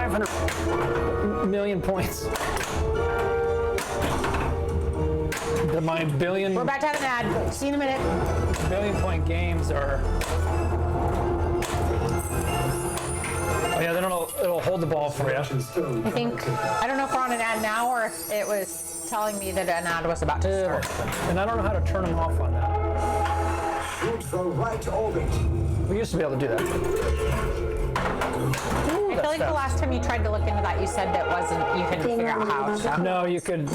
500 million points. My billion. We're about to have an ad. See you in a minute. Billion point games are. Oh yeah, then it'll hold the ball for you. I think, I don't know if we're on an ad now or if it was telling me that an ad was about to start. And I don't know how to turn them off on that. Shoot the right orbit. We used to be able to do that. I feel like the last time you tried to look into that, you said that you couldn't figure out how. So. No, you could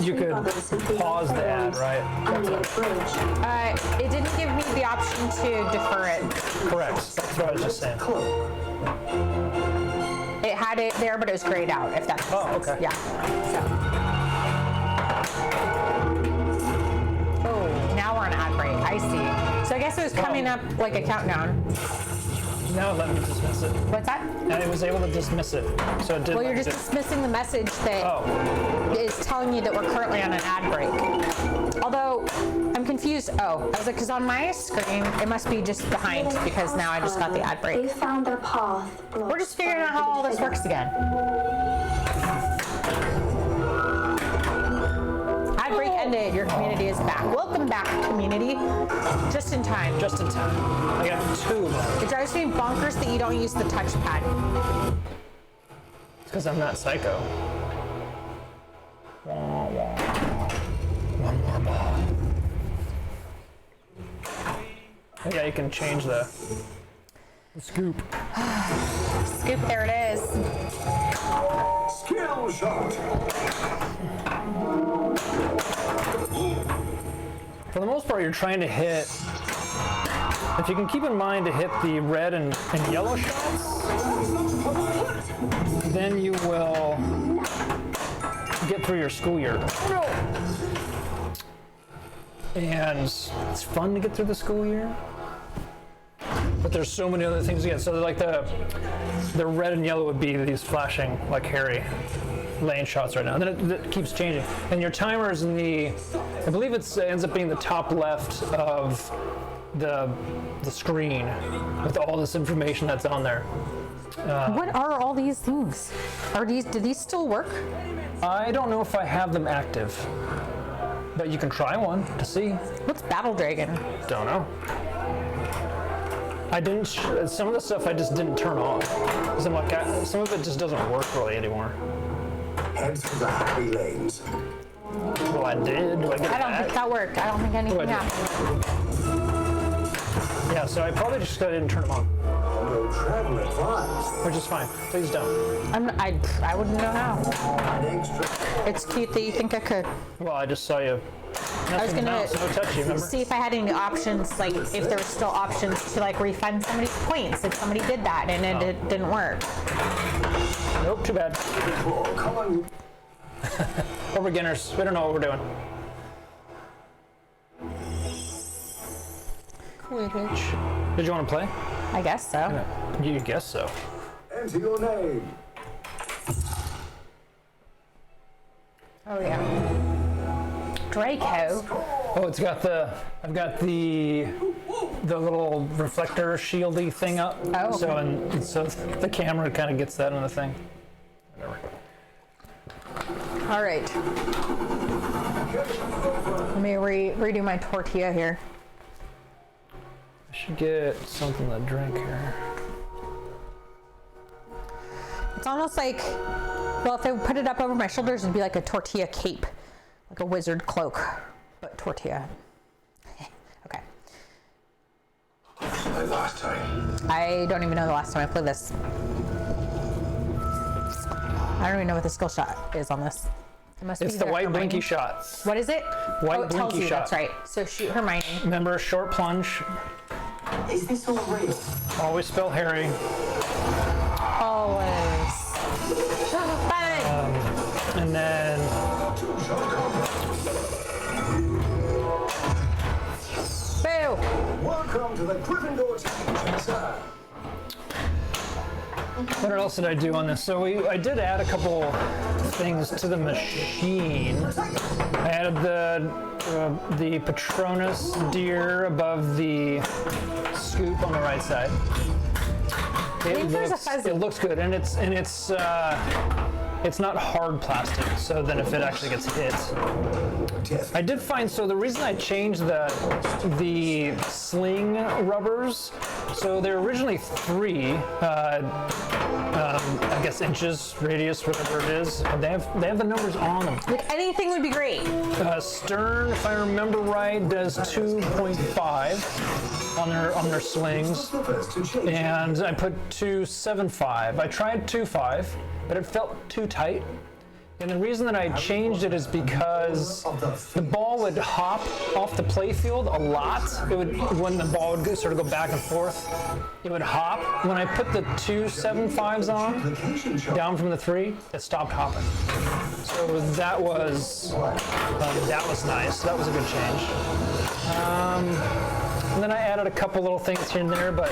pause the ad, right? It didn't give me the option to defer it. Correct. That's what I was just saying. It had it there, but it was grayed out, if that makes sense. Okay. Yeah. So. Oh, now we're on ad break. I see. So I guess it was coming up like a countdown. Now let me dismiss it. What's that? And it was able to dismiss it. So it did. Well, you're just dismissing the message that is telling you that we're currently on an ad break. Although, I'm confused. Oh, I was like, because on my screen, it must be just behind because now I just got the ad break. They found their path. We're just figuring out how all this works again. Ad break ended. Your community is back. Welcome back, community. Just in time. Just in time. I got 2 of them. It drives me bonkers that you don't use the touchpad. It's because I'm not psycho. One more ball. Yeah, you can change the scoop. Scoop, there it is. Skill shot. For the most part, you're trying to hit. If you can keep in mind to hit the red and yellow shots, then you will get through your school year. And it's fun to get through the school year. But there's so many other things to get. So like the red and yellow would be these flashing like Harry lane shots right now. And then it keeps changing. And your timer is in the, I believe it ends up being the top left of the screen with all this information that's on there. What are all these things? Do these still work? I don't know if I have them active, but you can try one to see. What's Battle Dragon? Don't know. I didn't. Some of the stuff I just didn't turn on. Some of it just doesn't work really anymore. Head through the happy lanes. Well, I did. Do I get I don't think that worked. I don't think anything happened. Yeah, so I probably just didn't turn them on. No travel advised. Which is fine. Please don't. I wouldn't know how. An extra. It's cute that you think I could. Well, I just saw you. I was gonna no touchy, remember? see if I had any options, like if there were still options to like refund somebody's points if somebody did that and it didn't work. Nope, too bad. Oh, come on. We're beginners. We don't know what we're doing. Quidditch. Did you want to play? I guess so. You guess so. Enter your name. Oh yeah. Draco. Oh, it's got I've got the little reflector shieldy thing up. Oh. So the camera kind of gets that on the thing. Whatever. All right. Let me redo my tortilla here. I should get something to drink here. It's almost like, well, if I put it up over my shoulders, it'd be like a tortilla cape, like a wizard cloak, but tortilla. Okay. My last time. I don't even know the last time I played this. I don't even know what the skill shot is on this. It must It's be the either white Hermione. blinky shot. What is it? White it tells blinky you. shot. That's right. So shoot Hermione. Remember, short plunge. Is this all real? Always spell Harry. Always. Fun. And then Boo. Welcome to the Gryffindor team, sir. what else did I do on this? So I did add a couple things to the machine. I added the Patronus deer above the scoop on the right side. It there's a fuzzy. it looks good, and it's not hard plastic. So then if it actually gets hit, I did find, so the reason I changed the sling rubbers, so they're originally 3, I guess inches radius, whatever it is. And they have the numbers on them. Like anything would be great. Stern, if I remember right, does 2.5 on their slings, and I put 2.75. I tried 2.5, but it felt too tight. And the reason that I changed it is because the ball would hop off the play field a lot. It would, when the ball would sort of go back and forth, it would hop. When I put the 2.75s on, down from the 3, it stopped hopping. So that was nice. That was a good change. And then I added a couple little things here and there, but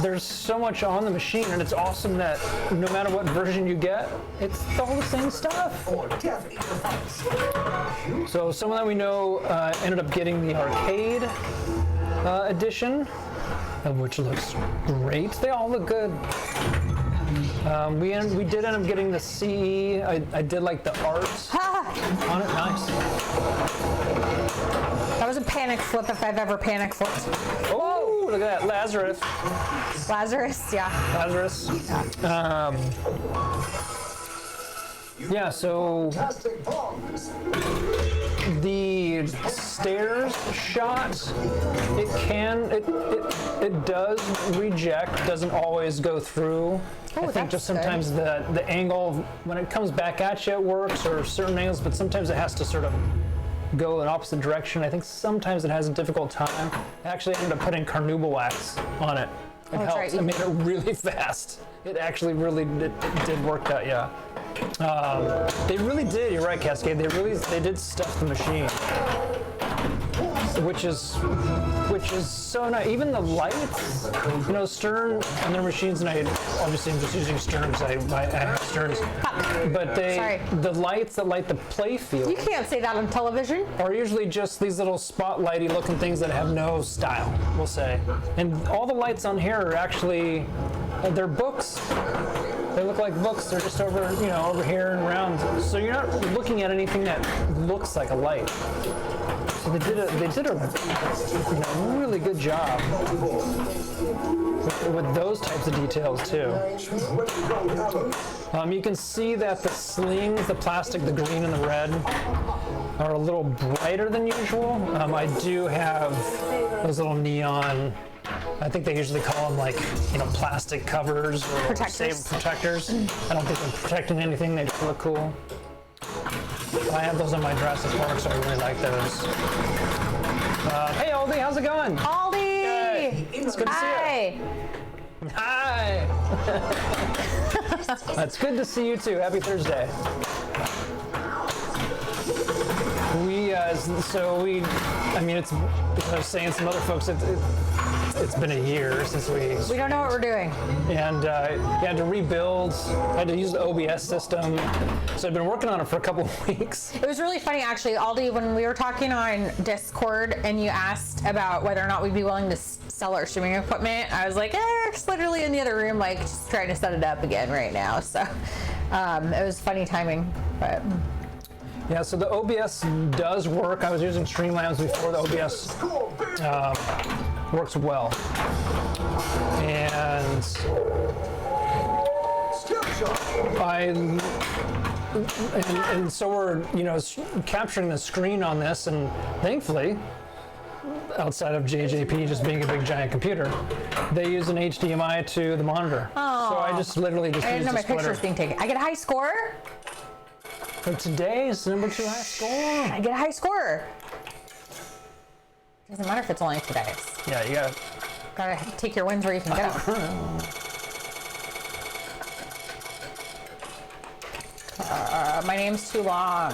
there's so much on the machine, and it's awesome that no matter what version you get, it's all the same stuff. So someone that we know ended up getting the arcade edition, which looks great. They all look good. We did end up getting the CE. I did like the art on it. Nice. That was a panic flip if I've ever panic flipped. Oh, look at that, Lazarus. Lazarus, yeah. Lazarus. Yeah, so the stairs shot, it does reject, doesn't always go through. I think just sometimes the angle, when it comes back at you, it works, or certain angles, but sometimes it has to sort of go in opposite direction. I think sometimes it has a difficult time. I actually ended up putting carnauba wax on it. It helped. Right. It made it really fast. It actually really did work that, yeah. They really did, you're right, Cascade, they did stuff the machine. Which is so nice. Even the lights, Stern on their machines, and obviously I'm just using Stern because I have Sterns, but the lights that light the play field. You can't say that on television. Are usually just these little spotlighty looking things that have no style, we'll say. And all the lights on here are actually, they're books. They look like books. They're just over, over here and around. So you're not looking at anything that looks like a light. So they did a really good job with those types of details too. You can see that the slings, the plastic, the green and the red, are a little brighter than usual. I do have those little neon, I think they usually call them plastic covers or protectors. I don't think they're protecting anything, they just look cool. I have those on my Jurassic Park, so I really like those. Hey Aldi, how's it going? Aldi! Hey, it's good to see you. Hi! It's good to see you too. Happy Thursday. It's, I was saying some other folks, it's been a year since we don't know what we're doing. And you had to rebuild, I had to use the OBS system. So I've been working on it for a couple of weeks. It was really funny, actually, Aldi, when we were talking on Discord and you asked about whether or not we'd be willing to sell our streaming equipment, I was like, it's literally in the other room, just trying to set it up again right now. So it was funny timing, but. Yeah, so the OBS does work. I was using Streamlabs before the OBS works well. And so we're, capturing the screen on this, and thankfully, outside of JJP just being a big giant computer, they use an HDMI to the monitor. Aww. So I just literally just I didn't use know the my splitter. picture's being taken. I get a high score. For today's number 2 high score. I get a high score. Doesn't matter if it's only today's. Yeah, you gotta take your wins where you can get them. My name's too long.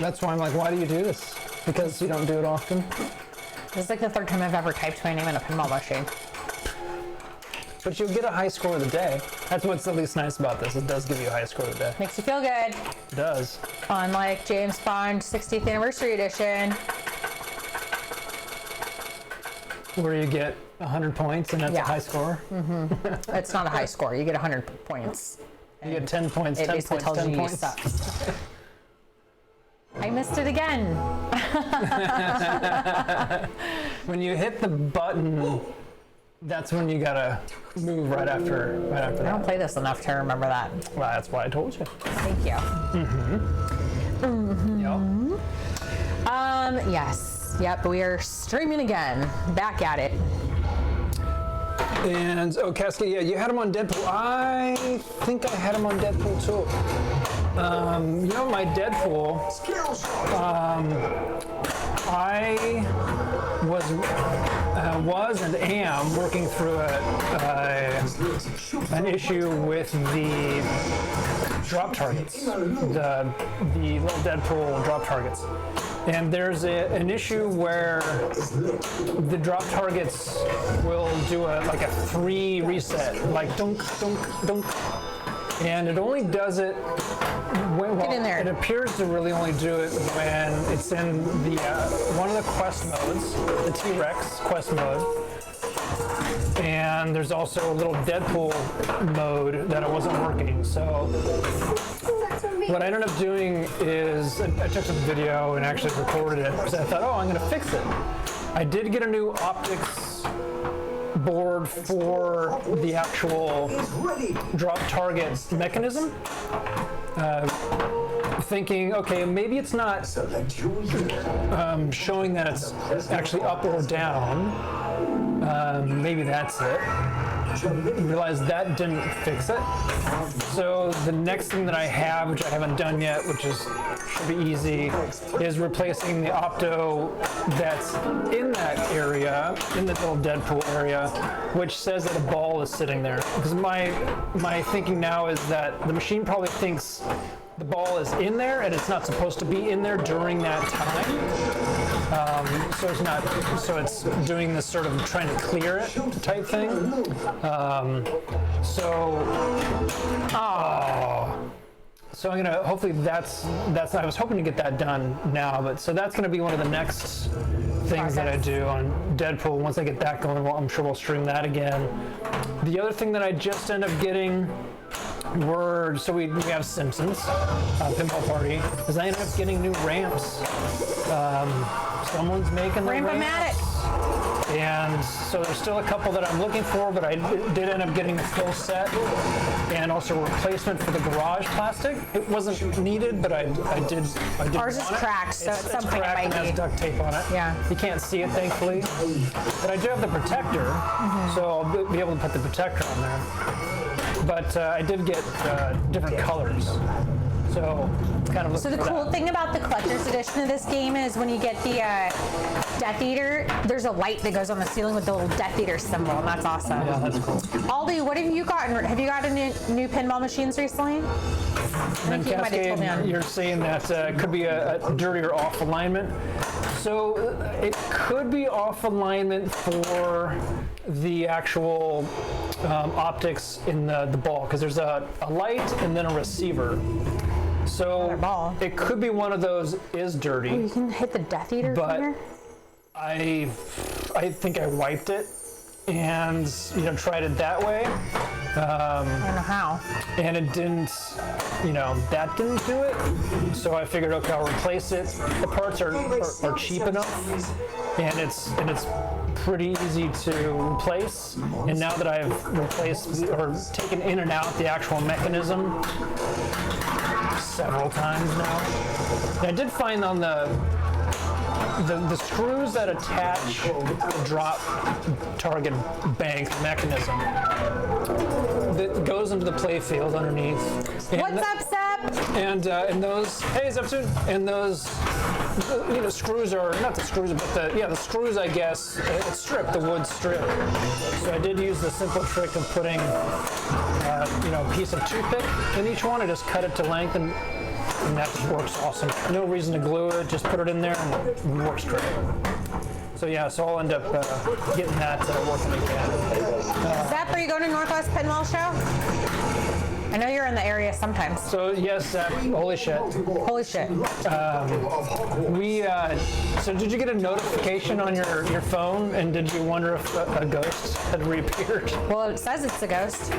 That's why I'm like, why do you do this? Because you don't do it often. This is the 3rd time I've ever typed my name in a pinball machine. But you'll get a high score of the day. That's what's the least nice about this. It does give you a high score of the day. Makes you feel good. It does. Unlike James Bond 60th Anniversary Edition. where you get 100 points and that's Yeah. a high score. It's not a high score. You get 100 points. You get 10 points, It 10 basically points, tells 10 you points. you suck. I missed it again. When you hit the button, that's when you gotta move right after I don't that. play this enough to remember that. Well, that's why I told you. Thank you. Yep. Yes. Yep, we are streaming again. Back at it. And, oh, Cascade, yeah, you had him on Deadpool. I think I had him on Deadpool too. You know, my Deadpool, Skill shot. I was and am working through an issue with the drop targets, the little Deadpool drop targets. And there's an issue where the drop targets will do like a 3 reset, like dunk, dunk, dunk. And it only does it when, well, Get in there. it appears to really only do it when it's in the one of the quest modes, the T-Rex quest mode. And there's also a little Deadpool mode that it wasn't working. So what I ended up doing is I took some video and actually recorded it because I thought, oh, I'm going to fix it. I did get a new optics board for the actual Ready. drop target mechanism. Thinking, okay, maybe it's not Select your year. showing that it's actually up or down. Maybe that's it. Realized that didn't fix it. So the next thing that I have, which I haven't done yet, which should be easy, is replacing the opto that's in that area, in the little Deadpool area, which says that a ball is sitting there. Because my thinking now is that the machine probably thinks the ball is in there and it's not supposed to be in there during that time. So it's doing this sort of trying to clear it type thing. So I'm gonna, hopefully that's I was hoping to get that done now, but so that's gonna be one of the next things that I do on Deadpool. Once I get that going, well, I'm sure we'll stream that again. The other thing that I just ended up getting so we have Simpsons Pinball Party, is I ended up getting new ramps. Someone's making the ramps. And so there's still a couple that I'm looking for, but I did end up getting a full set and also a replacement for the garage plastic. It wasn't needed, but I did Ours is want it. cracked, so It's at some point it cracked might and has be. duct tape on it. Yeah. You can't see it, thankfully. But I do have the protector, so I'll be able to put the protector on there. But I did get different colors. So kind of So the cool thing about the collector's edition of this game is when you get the Death Eater, there's a light that goes on the ceiling with the little Death Eater symbol, and that's awesome. Yeah, that's cool. Aldi, what have you gotten? Have you gotten new pinball machines recently? And then you might have told me Cascade, on- you're saying that it could be a dirty or off alignment. So it could be off alignment for the actual optics in the ball, because there's a light and then a receiver. So ball. it could be one of those is dirty. You can hit the Death Eater But- from here? I think I wiped it and tried it that way. I don't know how. And it didn't, that didn't do it. So I figured, okay, I'll replace it. The parts are cheap enough, and it's pretty easy to replace. And now that I've replaced or taken in and out the actual mechanism several times now, and I did find on the screws that attach the drop target bank mechanism that goes into the play field underneath. And What's up, Sep? And those, hey, Zepsoon, and those, screws are, not the screws, but the screws, I guess, it's stripped, the wood strip. So I did use the simple trick of putting, a piece of toothpick in each one. I just cut it to length, and that just works awesome. No reason to glue it, just put it in there and it works great. So yeah, so I'll end up getting that working again. Sep, are you going to Northwest Pinball Show? I know you're in the area sometimes. So yes, Zach, holy shit. Holy shit. So did you get a notification on your phone, and did you wonder if a ghost had reappeared? Well, it says it's a ghost.